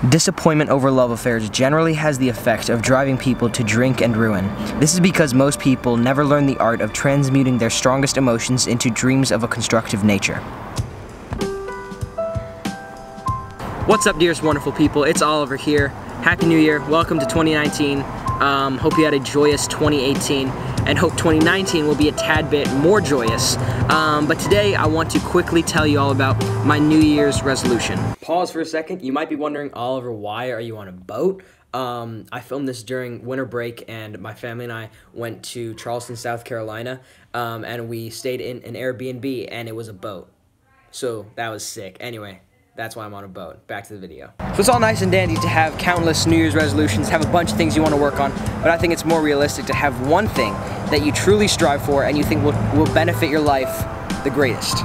Disappointment over love affairs generally has the effect of driving people to drink and ruin. This is because most people never learn the art of transmuting their strongest emotions into dreams of a constructive nature. What's up, dearest wonderful people? It's Oliver here. Happy New Year. Welcome to 2019. Hope you had a joyous 2018 and hope 2019 will be a tad bit more joyous. But today I want to quickly tell you all about my New Year's resolution. Pause for a second. You might be wondering, Oliver, why are you on a boat? I filmed this during winter break, and my family and I went to Charleston, South Carolina, and we stayed in an Airbnb, and it was a boat. So that was sick. Anyway, that's why I'm on a boat. Back to the video. So it's all nice and dandy to have countless New Year's resolutions, have a bunch of things you want to work on, but I think it's more realistic to have one thing that you truly strive for and you think will benefit your life the greatest.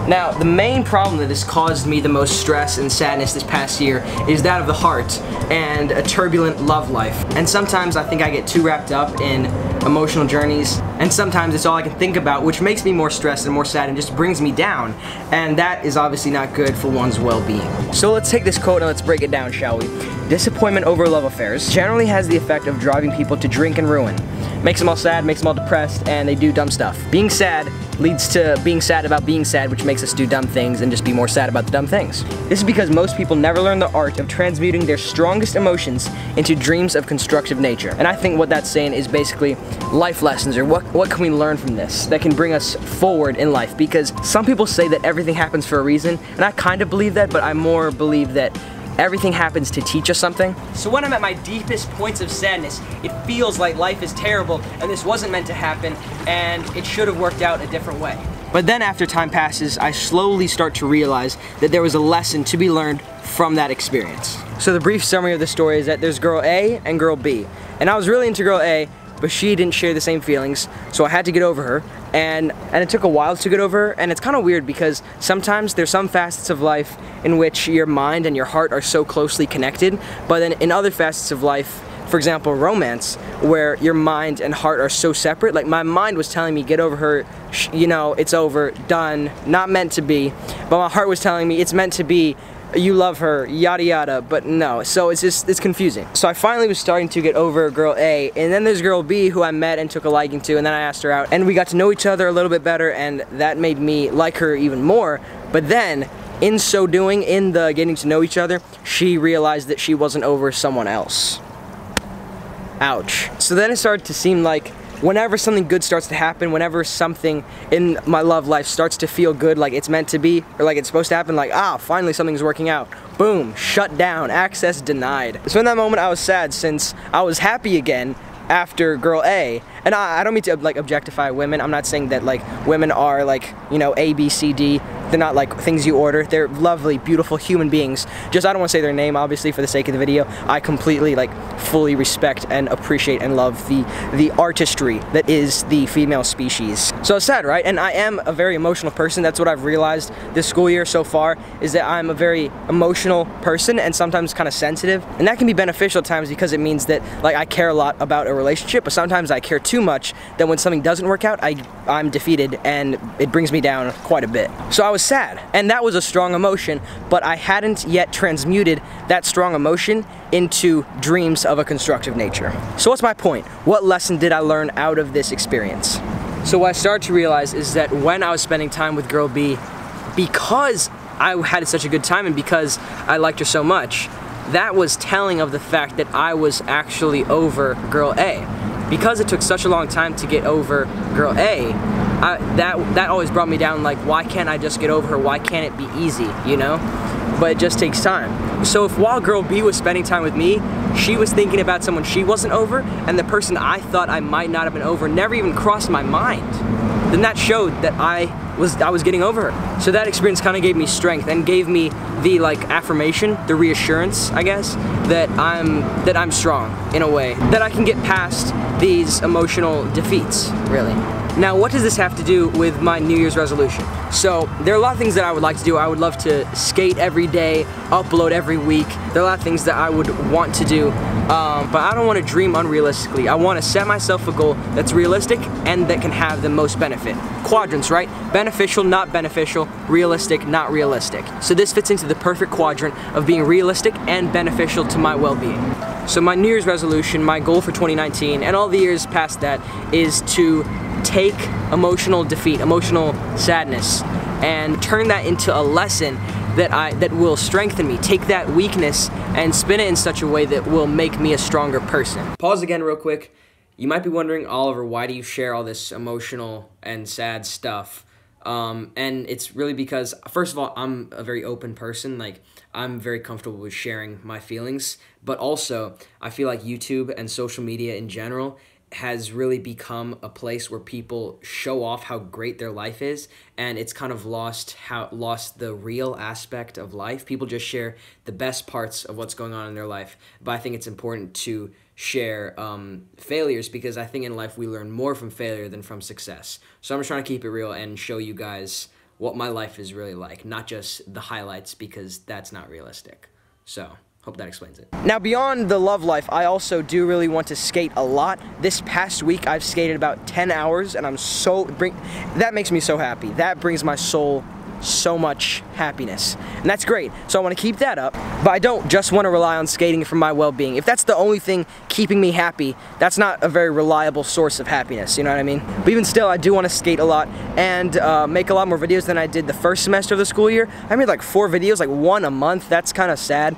Now, the main problem that has caused me the most stress and sadness this past year is that of the heart and a turbulent love life. And sometimes I think I get too wrapped up in emotional journeys, and sometimes it's all I can think about, which makes me more stressed and more sad and just brings me down. And that is obviously not good for one's well-being. So let's take this quote and let's break it down, shall we? Disappointment over love affairs generally has the effect of driving people to drink and ruin. Makes them all sad, makes them all depressed, and they do dumb stuff. Being sad leads to being sad about being sad, which makes us do dumb things and just be more sad about the dumb things. This is because most people never learn the art of transmuting their strongest emotions into dreams of constructive nature. And I think what that's saying is basically life lessons, or what can we learn from this that can bring us forward in life? Because some people say that everything happens for a reason, and I kind of believe that, but I more believe that everything happens to teach us something. So when I'm at my deepest points of sadness, it feels like life is terrible and this wasn't meant to happen and it should have worked out a different way. But then after time passes, I slowly start to realize that there was a lesson to be learned from that experience. So the brief summary of the story is that there's girl A and girl B. And I was really into girl A, but she didn't share the same feelings, so I had to get over her, and it took a while to get over her, and it's kind of weird because sometimes there's some facets of life in which your mind and your heart are so closely connected, but then in other facets of life, for example romance, where your mind and heart are so separate. Like, my mind was telling me, get over her, you know, it's over, done, not meant to be, but my heart was telling me, it's meant to be, you love her, yada yada, but no. So it's confusing. So I finally was starting to get over girl A, and then there's girl B who I met and took a liking to, and then I asked her out, and we got to know each other a little bit better, and that made me like her even more. But then, in so doing, in the getting to know each other, she realized that she wasn't over someone else. Ouch. So then it started to seem like whenever something good starts to happen, whenever something in my love life starts to feel good, like it's meant to be, or like it's supposed to happen, like, finally something's working out, boom, shut down, access denied. So in that moment I was sad, since I was happy again after girl A. And I don't mean to like objectify women. I'm not saying that like women are like, you know, A, B, C, D. They're not like things you order. They're lovely, beautiful human beings. Just, I don't want to say their name, obviously, for the sake of the video. I completely, like, fully respect and appreciate and love the artistry that is the female species. So it's sad, right? And I am a very emotional person. That's what I've realized this school year so far, is that I'm a very emotional person and sometimes kind of sensitive. And that can be beneficial at times because it means that, like, I care a lot about a relationship, but sometimes I care too much that when something doesn't work out, I'm defeated and it brings me down quite a bit. So I was sad, and that was a strong emotion, but I hadn't yet transmuted that strong emotion into dreams of a constructive nature. So what's my point? What lesson did I learn out of this experience? So what I started to realize is that when I was spending time with girl B, because I had such a good time and because I liked her so much, that was telling of the fact that I was actually over girl A. Because it took such a long time to get over girl A, that always brought me down, like, why can't I just get over her? Why can't it be easy, you know? But it just takes time. So if while girl B was spending time with me, she was thinking about someone she wasn't over, and the person I thought I might not have been over never even crossed my mind, then that showed that I was getting over her. So that experience kind of gave me strength and gave me the, like, affirmation, the reassurance, I guess, that I'm strong in a way, that I can get past these emotional defeats, really. Now, what does this have to do with my New Year's resolution? So, there are a lot of things that I would like to do. I would love to skate every day, upload every week. There are a lot of things that I would want to do, but I don't want to dream unrealistically. I want to set myself a goal that's realistic and that can have the most benefit. Quadrants, right? Beneficial, not beneficial. Realistic, not realistic. So this fits into the perfect quadrant of being realistic and beneficial to my well-being. So my New Year's resolution, my goal for 2019, and all the years past that, is to take emotional defeat, emotional sadness, and turn that into a lesson that will strengthen me. Take that weakness and spin it in such a way that will make me a stronger person. Pause again real quick. You might be wondering, Oliver, why do you share all this emotional and sad stuff? And it's really because, first of all, I'm a very open person. Like, I'm very comfortable with sharing my feelings, but also I feel like YouTube and social media in general has really become a place where people show off how great their life is, and it's kind of lost the real aspect of life. People just share the best parts of what's going on in their life, but I think it's important to share failures, because I think in life we learn more from failure than from success. So I'm just trying to keep it real and show you guys what my life is really like, not just the highlights, because that's not realistic. So hope that explains it. Now, beyond the love life, I also do really want to skate a lot. This past week, I've skated about 10 hours, and that makes me so happy. That brings my soul so much happiness, and that's great. So I want to keep that up, but I don't just want to rely on skating for my well-being. If that's the only thing keeping me happy, that's not a very reliable source of happiness, you know what I mean? But even still, I do want to skate a lot and make a lot more videos than I did the first semester of the school year. I made like 4 videos, like 1 a month. That's kind of sad.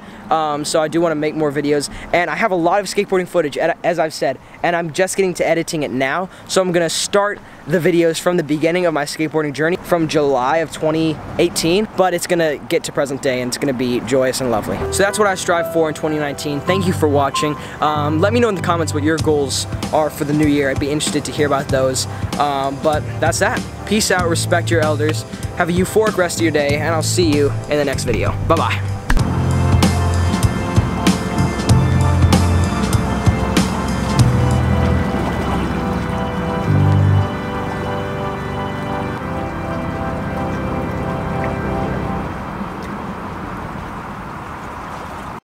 So I do want to make more videos, and I have a lot of skateboarding footage, as I've said, and I'm just getting to editing it now. So I'm gonna start the videos from the beginning of my skateboarding journey from July of 2018, but it's gonna get to present day and it's gonna be joyous and lovely. So that's what I strive for in 2019. Thank you for watching. Let me know in the comments what your goals are for the new year. I'd be interested to hear about those. But that's that. Peace out, respect your elders. Have a euphoric rest of your day, and I'll see you in the next video. Bye-bye.